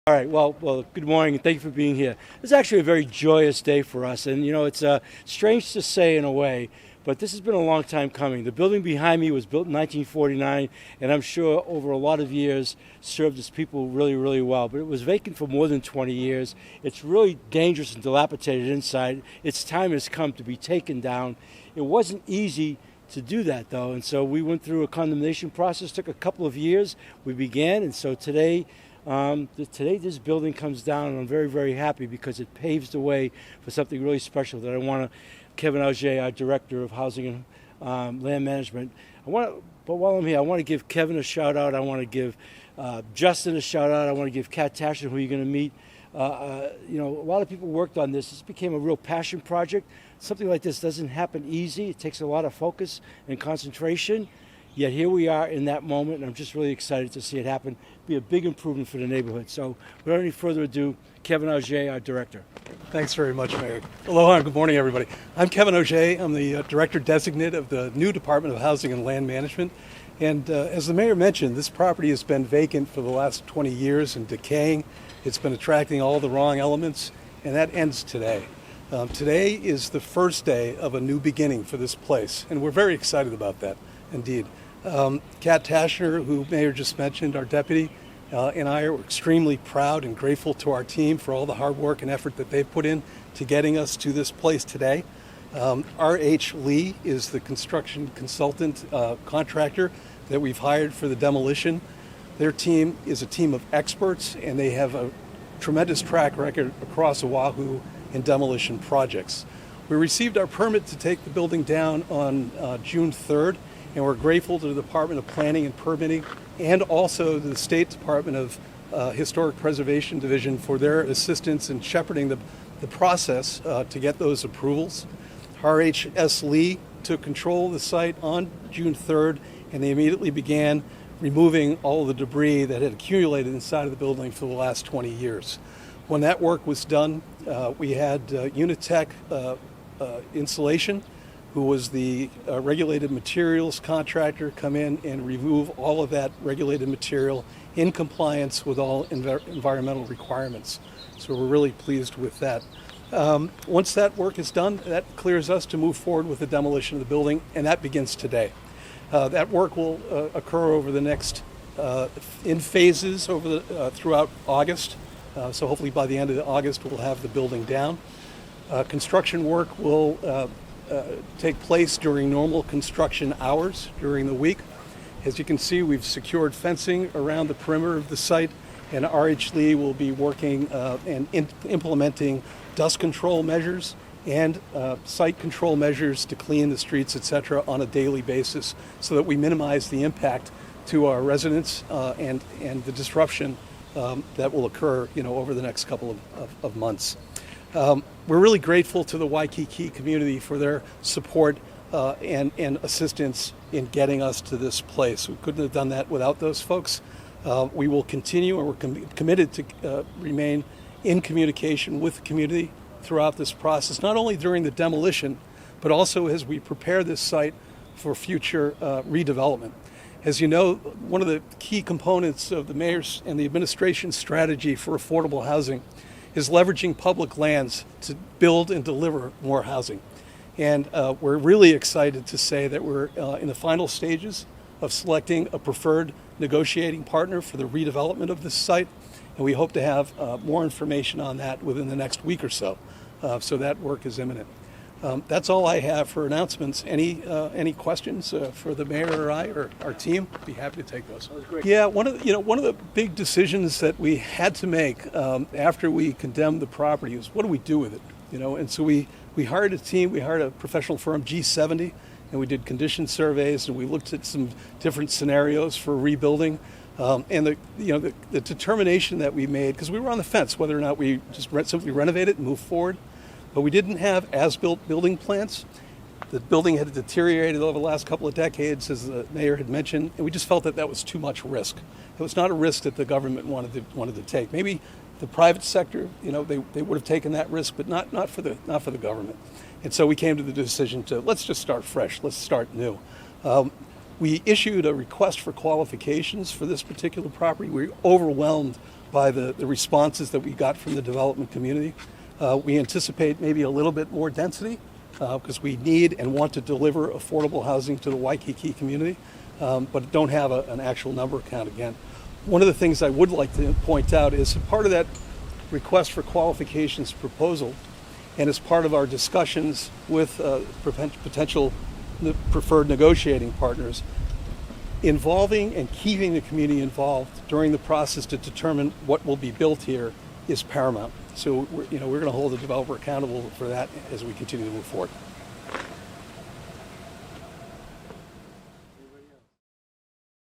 All right. Well. Good morning, and thank you for being here. It's actually a very joyous day for us, and it's strange to say in a way, but this has been a long time coming. The building behind me was built in 1949, and I'm sure over a lot of years served its people really, really well. But it was vacant for more than 20 years. It's really dangerous and dilapidated inside. Its time has come to be taken down. It wasn't easy to do that, though, and so we went through a condemnation process. Took a couple of years. We began, and so today this building comes down, and I'm very, very happy because it paves the way for something really special that I want to, Kevin Auger, our Director of Housing and Land Management, but while I'm here, I want to give Kevin a shout out. I want to give Justin a shout out. I want to give Kat Tashin, who you're going to meet. A lot of people worked on this. This became a real passion project. Something like this doesn't happen easy. It takes a lot of focus and concentration. Yet here we are in that moment, and I'm just really excited to see it happen. Be a big improvement for the neighborhood. So without any further ado, Kevin Auger, our Director. Thanks very much, Mayor. Aloha and good morning, everybody. I'm Kevin Auger. I'm the Director Designate of the new Department of Housing and Land Management. And as the Mayor mentioned, this property has been vacant for the last 20 years and decaying. It's been attracting all the wrong elements, and that ends today. Today is the first day of a new beginning for this place, and we're very excited about that, indeed. Kat Tashner, who Mayor just mentioned, our deputy, and I are extremely proud and grateful to our team for all the hard work and effort that they've put in to getting us to this place today. R.H. Lee is the construction consultant contractor that we've hired for the demolition. Their team is a team of experts, and they have a tremendous track record across Oahu in demolition projects. We received our permit to take the building down on June 3rd, and we're grateful to the Department of Planning and Permitting and also to the State Department of Historic Preservation Division for their assistance in shepherding the process to get those approvals. R.H.S. Lee took control of the site on June 3rd, and they immediately began removing all of the debris that had accumulated inside of the building for the last 20 years. When that work was done, we had Unitech Insulation, who was the regulated materials contractor, come in and remove all of that regulated material in compliance with all environmental requirements. So we're really pleased with that. Once that work is done, that clears us to move forward with the demolition of the building, and that begins today. That work will occur over the next, in phases throughout August. So hopefully by the end of August we'll have the building down. Construction work will take place during normal construction hours during the week. As you can see, we've secured fencing around the perimeter of the site, and R.H. Lee will be working and implementing dust control measures and site control measures to clean the streets, etc., on a daily basis so that we minimize the impact to our residents and the disruption that will occur over the next couple of months. We're really grateful to the Waikīkī community for their support and assistance in getting us to this place. We couldn't have done that without those folks. We will continue, and we're committed to remain in communication with the community throughout this process, not only during the demolition, but also as we prepare this site for future redevelopment. As you know, one of the key components of the mayor's and the administration's strategy for affordable housing is leveraging public lands to build and deliver more housing. And we're really excited to say that we're in the final stages of selecting a preferred negotiating partner for the redevelopment of this site, and we hope to have more information on that within the next week or so. So that work is imminent. That's all I have for announcements. Any questions for the mayor or I or our team? Be happy to take those. Yeah, one of the big decisions that we had to make after we condemned the property is what do we do with it? And so we hired a team. We hired a professional firm, G70, and we did condition surveys, and we looked at some different scenarios for rebuilding. And the determination that we made, because we were on the fence whether or not we just simply renovate it and move forward, but we didn't have as-built building plans. The building had deteriorated over the last couple of decades, as the mayor had mentioned, and we just felt that was too much risk. It was not a risk that the government wanted to take. Maybe the private sector, they would have taken that risk, but not for the government. And so we came to the decision to let's just start fresh. Let's start new. We issued a request for qualifications for this particular property. We were overwhelmed by the responses that we got from the development community. We anticipate maybe a little bit more density because we need and want to deliver affordable housing to the Waikīkī community, but don't have an actual number count again. One of the things I would like to point out is part of that request for qualifications proposal, and as part of our discussions with potential preferred negotiating partners, involving and keeping the community involved during the process to determine what will be built here is paramount. So we're going to hold the developer accountable for that as we continue to move forward.